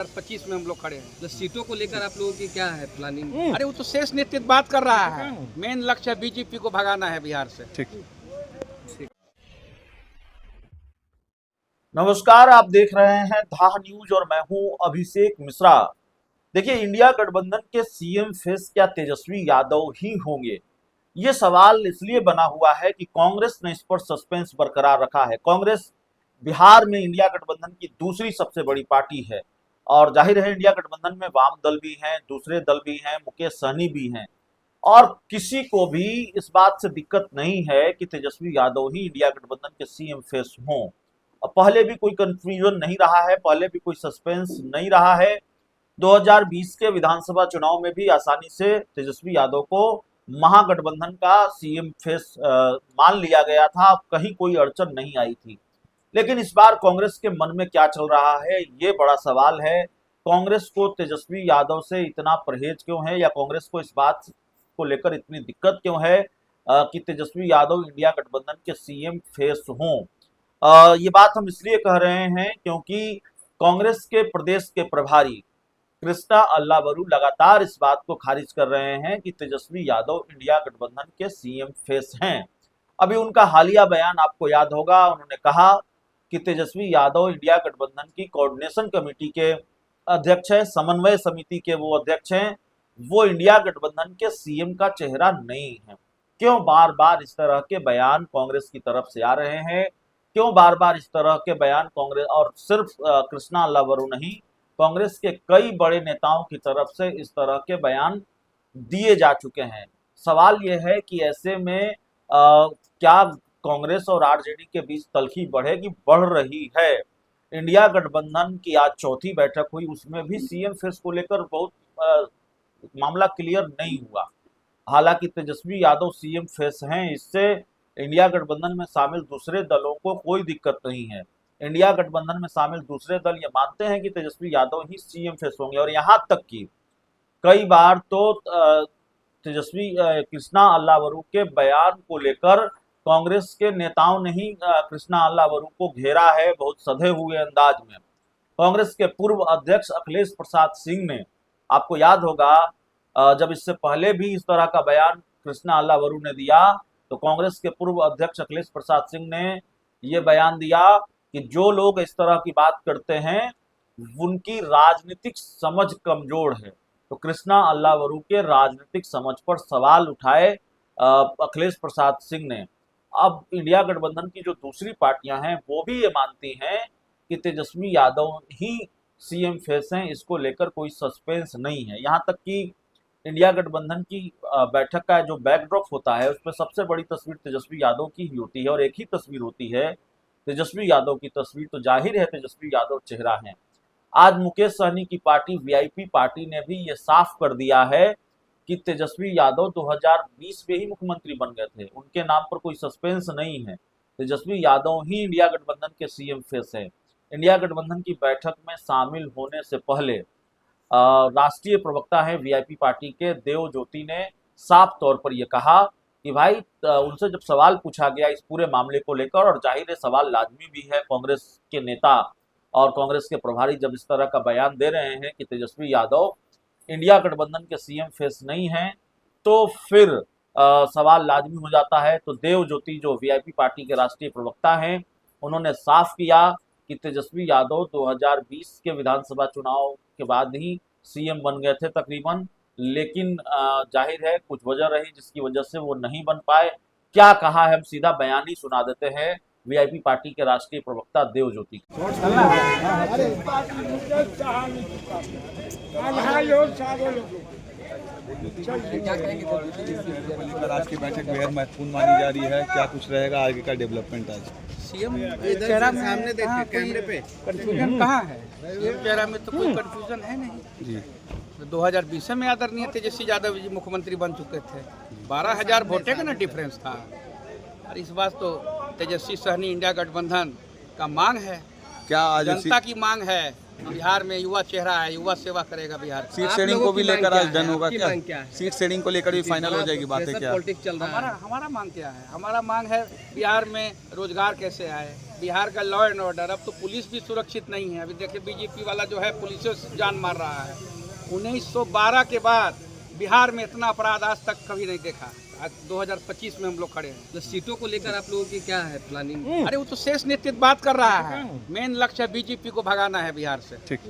25 में हम लोग खड़े हैं। तो सीटों को लेकर आप लोगों की क्या है प्लानिंग? अरे वो तो शेष नेतृत्व बात कर रहा है, मेन लक्ष्य बीजेपी को भगाना है बिहार से। ठीक। नमस्कार, आप देख रहे हैं धाह न्यूज और मैं हूं अभिषेक मिश्रा। देखिए, इंडिया गठबंधन के सीएम फेस क्या तेजस्वी यादव ही होंगे? ये सवाल इसलिए बना हुआ है कि कांग्रेस ने इस पर सस्पेंस बरकरार रखा है। कांग्रेस बिहार में इंडिया गठबंधन की दूसरी सबसे बड़ी पार्टी है और जाहिर है इंडिया गठबंधन में वाम दल भी हैं, दूसरे दल भी हैं, मुकेश सहनी भी हैं और किसी को भी इस बात से दिक्कत नहीं है कि तेजस्वी यादव ही इंडिया गठबंधन के सीएम फेस हों। पहले भी कोई कंफ्यूजन नहीं रहा है, पहले भी कोई सस्पेंस नहीं रहा है। 2020 के विधानसभा चुनाव में भी आसानी से तेजस्वी यादव को महागठबंधन का सीएम फेस मान लिया गया था, कहीं कोई अड़चन नहीं आई थी। लेकिन इस बार कांग्रेस के मन में क्या चल रहा है, ये बड़ा सवाल है। कांग्रेस को तेजस्वी यादव से इतना परहेज क्यों है, या कांग्रेस को इस बात को लेकर इतनी दिक्कत क्यों है कि तेजस्वी यादव इंडिया गठबंधन के सीएम फेस हों? ये बात हम इसलिए कह रहे हैं क्योंकि कांग्रेस के प्रदेश के प्रभारी कृष्णा अल्लावरू लगातार इस बात को खारिज कर रहे हैं कि तेजस्वी यादव इंडिया गठबंधन के सीएम फेस हैं। अभी उनका हालिया बयान आपको याद होगा, उन्होंने कहा कि तेजस्वी यादव इंडिया गठबंधन की कोऑर्डिनेशन कमेटी के अध्यक्ष हैं, समन्वय समिति के वो अध्यक्ष हैं, वो इंडिया गठबंधन के सीएम का चेहरा नहीं है। क्यों बार बार इस तरह के बयान कांग्रेस की तरफ से आ रहे हैं? क्यों बार बार इस तरह के बयान कांग्रेस, और सिर्फ कृष्णा अल्लावरू नहीं, कांग्रेस के कई बड़े नेताओं की तरफ से इस तरह के बयान दिए जा चुके हैं। सवाल यह है कि ऐसे में क्या कांग्रेस और आरजेडी के बीच तल्खी बढ़ेगी? बढ़ रही है। इंडिया गठबंधन की आज चौथी बैठक हुई, उसमें भी सीएम फेस को लेकर बहुत मामला क्लियर नहीं हुआ। हालांकि तेजस्वी यादव सीएम फेस हैं, इससे इंडिया गठबंधन में शामिल दूसरे दलों को कोई दिक्कत नहीं है। इंडिया गठबंधन में शामिल दूसरे दल ये मानते हैं कि तेजस्वी यादव ही सीएम फेस होंगे, और यहाँ तक कि कई बार तो तेजस्वी कृष्णा अल्लावरू के बयान को लेकर कांग्रेस के नेताओं ने ही कृष्णा अल्लावरू को घेरा है, बहुत सधे हुए अंदाज में। कांग्रेस के पूर्व अध्यक्ष अखिलेश प्रसाद सिंह ने, आपको याद होगा, जब इससे पहले भी इस तरह का बयान कृष्णा अल्लावरू ने दिया तो कांग्रेस के पूर्व अध्यक्ष अखिलेश प्रसाद सिंह ने ये बयान दिया कि जो लोग इस तरह की बात करते हैं उनकी राजनीतिक समझ कमजोर है। तो कृष्णा अल्लावरू के राजनीतिक समझ पर सवाल उठाए अखिलेश प्रसाद सिंह ने। अब इंडिया गठबंधन की जो दूसरी पार्टियां हैं वो भी ये मानती हैं कि तेजस्वी यादव ही सीएम फेस हैं, इसको लेकर कोई सस्पेंस नहीं है। यहाँ तक कि इंडिया गठबंधन की बैठक का जो बैकड्रॉप होता है उसमें सबसे बड़ी तस्वीर तेजस्वी यादव की ही होती है, और एक ही तस्वीर होती है तेजस्वी यादव की तस्वीर। तो जाहिर है तेजस्वी यादव चेहरा है। आज मुकेश सहनी की पार्टी वीआईपी पार्टी ने भी ये साफ कर दिया है कि तेजस्वी यादव 2020 में ही मुख्यमंत्री बन गए थे, उनके नाम पर कोई सस्पेंस नहीं है। तेजस्वी यादव ही इंडिया गठबंधन के सीएम फेस है। इंडिया गठबंधन की बैठक में शामिल होने से पहले राष्ट्रीय प्रवक्ता है वीआईपी पार्टी के देव ज्योति ने साफ तौर पर यह कहा कि भाई, उनसे जब सवाल पूछा गया इस पूरे मामले को लेकर, और जाहिर है सवाल लाजमी भी है, कांग्रेस के नेता और कांग्रेस के प्रभारी जब इस तरह का बयान दे रहे हैं कि तेजस्वी यादव इंडिया गठबंधन के सीएम फेस नहीं हैं, तो फिर सवाल लाजमी हो जाता है। तो देव ज्योति जो वीआईपी पार्टी के राष्ट्रीय प्रवक्ता हैं, उन्होंने साफ किया कि तेजस्वी यादव 2020 के विधानसभा चुनाव के बाद ही सीएम बन गए थे तकरीबन, लेकिन जाहिर है कुछ वजह रही जिसकी वजह से वो नहीं बन पाए। क्या कहा है, हम सीधा बयान ही सुना देते हैं वीआईपी पार्टी के राष्ट्रीय प्रवक्ता देव ज्योति। आज की बैठक बेहद महत्वपूर्ण मानी जा रही है, क्या कुछ रहेगा आगे का डेवलपमेंट? आज सीएम चेहरा सामने देखिए, कैमरे पे कंफ्यूजन कहाँ है? सीएम चेहरा में तो कोई कंफ्यूजन है नहीं जी। 2020 में आदरणीय तेजस्वी यादव जी मुख्यमंत्री बन चुके थे, 12,000 वोटे का ना डिफरेंस था। और इस बात तो तेजस्वी सहनी इंडिया गठबंधन का मांग है, क्या आज जनता की मांग है। बिहार में युवा चेहरा है, युवा सेवा करेगा बिहार। सीट शेयरिंग को भी लेकर आज डन होगा क्या? सीट शेयरिंग को लेकर भी फाइनल हो जाएगी बातें क्या? पॉलिटिक्स चल रहा है। हमारा मांग क्या है? हमारा मांग है बिहार में रोजगार कैसे आए, बिहार का लॉ एंड ऑर्डर, अब तो पुलिस भी सुरक्षित नहीं है। अभी देखिए बीजेपी वाला जो है पुलिस से जान मार रहा है। 1912 के बाद बिहार में इतना अपराध आज तक कभी नहीं देखा। आज 2025 में हम लोग खड़े हैं। तो सीटों को लेकर आप लोगों की क्या है प्लानिंग? अरे वो तो शेष निश्चित बात कर रहा है। मेन लक्ष्य बीजेपी को भगाना है बिहार से। ठीक